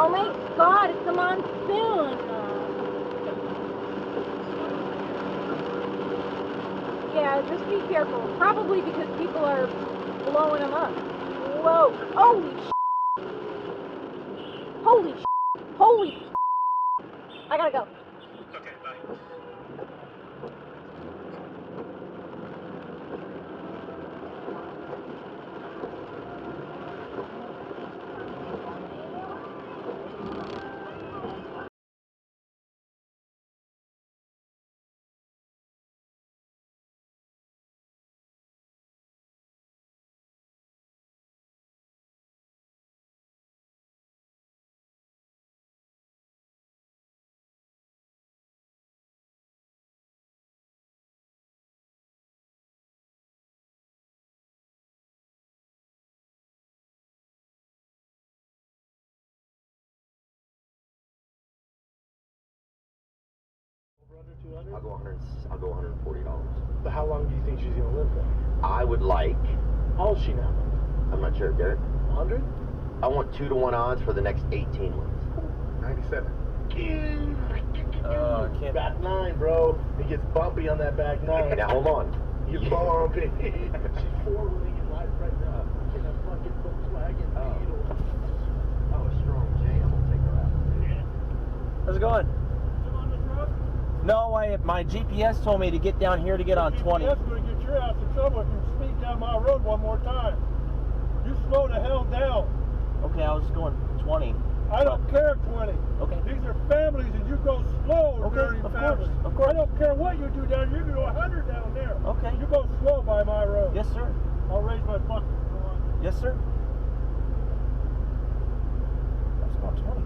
Oh my God, it's the monsoon. Yeah, just be careful. Probably because people are blowing them up. Whoa. Holy shit. Holy shit. Holy shit. I gotta go. Okay, bye. I'll go $140. But how long do you think she's gonna live there? I would like. How old is she now? I'm not sure, Garrett. 100? I want 2-to-1 odds for the next 18 months. 97. Can't. Back 9, bro. It gets bumpy on that back 9. Now hold on. You bumpy. She's 4-wheeling in life right now. In a fucking Volkswagen Beetle. Oh, a strong J. I'm gonna take her out. How's it going? No, my GPS told me to get down here to get on 20. That's going to get your ass in trouble if you speed down my road one more time. You slow the hell down. Okay, I was going 20. I don't care 20. Okay. These are families and you go slow Okay, during of families. course, of course. I don't care what you do down here. You can go 100 down there. Okay. You go slow by my road. Yes, sir. I'll raise my bucket. Yes, sir. I was going 20.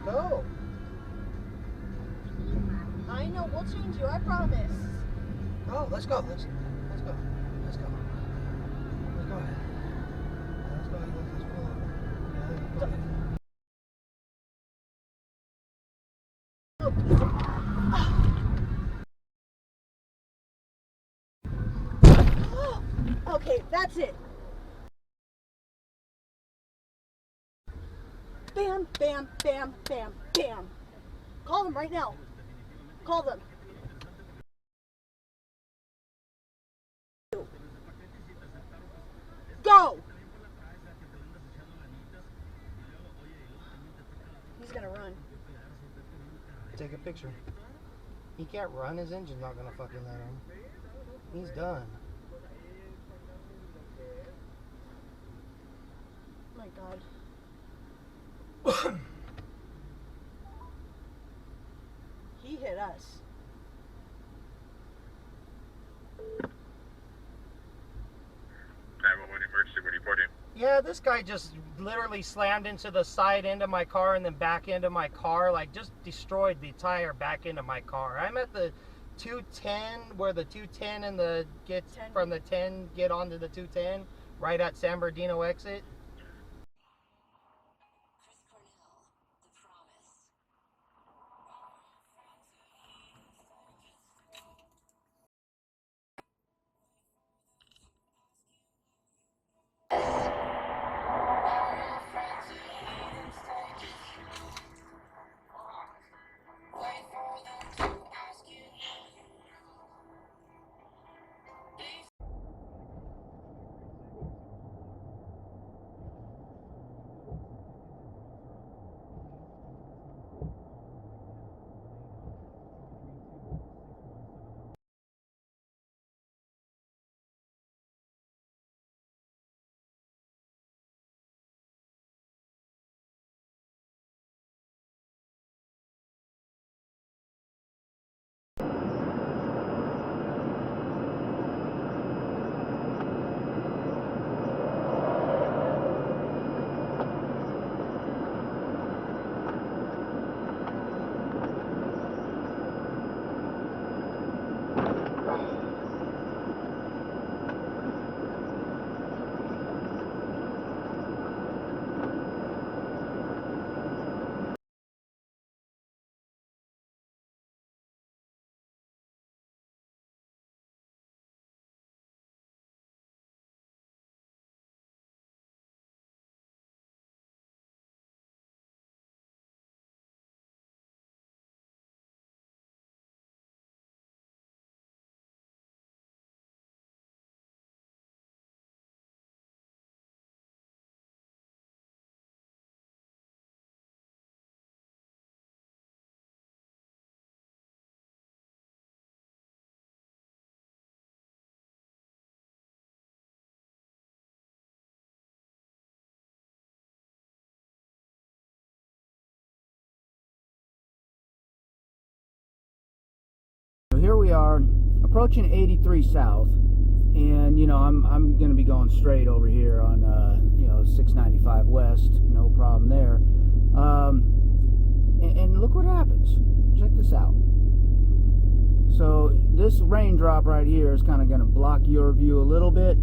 No. I know, we'll change you, I promise. Oh, let's go. Let's go. Let's go. Let's go ahead. Let's go ahead. Let's pull over. Okay, that's it. Bam, bam, bam, bam, bam. Call them right now. Call them. Go! He's gonna run. Take a picture. He can't run, his engine's not gonna fucking let him. He's done. Oh my God. He hit us. 911 emergency, what are you reporting? Yeah, this guy just literally slammed into the side end of my car and then back end of my car, like just destroyed the entire back end of my car. I'm at the 210, where the 210 and the get from the 10 get onto the 210, right at San Bernardino exit. here we are, approaching 83 South, and you know I'm going to be going straight over here on 695 West, no problem there. And look what happens. Check this out. So this raindrop right here is kind of going to block your view a little bit.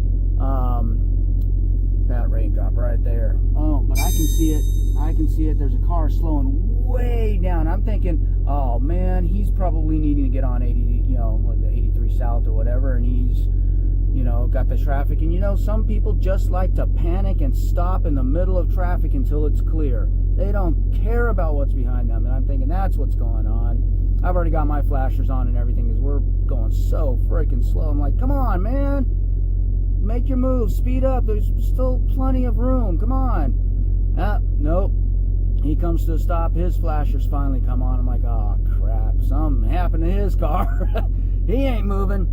That raindrop right there. Oh, but I can see it. I can see it. There's a car slowing way down. I'm thinking, oh man, he's probably needing to get on 83 South or whatever, and he's, got the traffic. And some people just like to panic and stop in the middle of traffic until it's clear. They don't care about what's behind them, and I'm thinking that's what's going on. I've already got my flashers on and everything because we're going so freaking slow. I'm like, come on, man. Make your move. Speed up. There's still plenty of room. Come on. Nope. He comes to a stop. His flashers finally come on. I'm like, oh, crap. Something happened to his car. He ain't moving.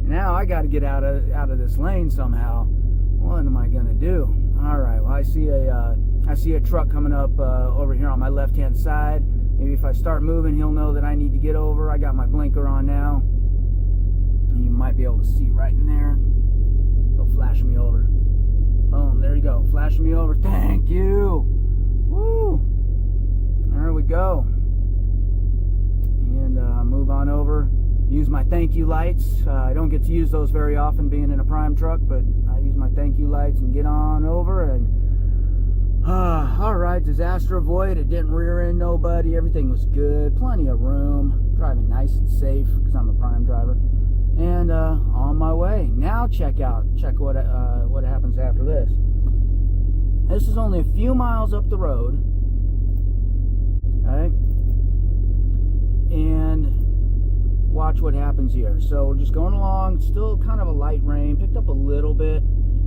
Now I got to get out of this lane somehow. What am I going to do? All right. Well, I see a truck coming up over here on my left-hand side. Maybe if I start moving, he'll know that I need to get over. I got my blinker on now. You might be able to see right in there. He'll flash me over. Boom, there you go. Flash me over. Thank you. Woo. There we go. And move on over. Use my thank you lights. I don't get to use those very often being in a prime truck, but I use my thank you lights and get on over. And all right, disaster avoided. It didn't rear end nobody. Everything was good. Plenty of room. Driving nice and safe because I'm a prime driver. And on my way. Now check what happens after this. This is only a few miles up the road. Okay? And watch what happens here. So we're just going along. Still kind of a light rain. Picked up a little bit.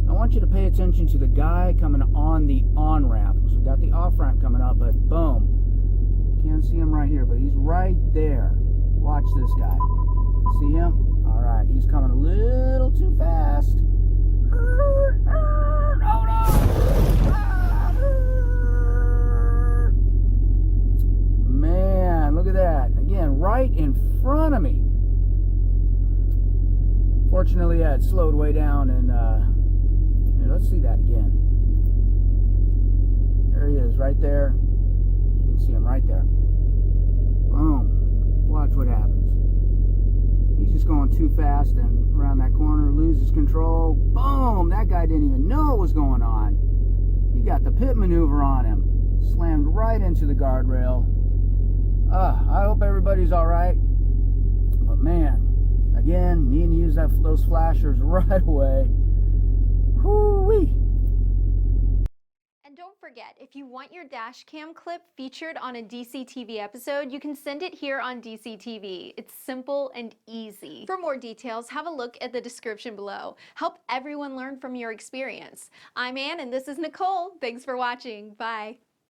I want you to pay attention to the guy coming on the on-ramp. So we got the off-ramp coming up, but boom. Can't see him right here, but he's right there. Watch this guy. See him? All right, he's coming a little too fast. Oh no! Man, look at that. Again, right in front of me. Fortunately, it slowed way down, and here, let's see that again. There he is, right there. You can see him right there. Boom. Watch what happens. He's just going too fast and around that corner, loses control. Boom! That guy didn't even know what was going on. He got the pit maneuver on him. Slammed right into the guardrail. I hope everybody's all right. But man, again, needing to use those flashers right away. Whoo-wee! And don't forget, if you want your dash cam clip featured on a DCTV episode, you can send it here on DCTV. It's simple and easy. For more details, have a look at the description below. Help everyone learn from your experience. I'm Ann, and this is Nicole. Thanks for watching. Bye.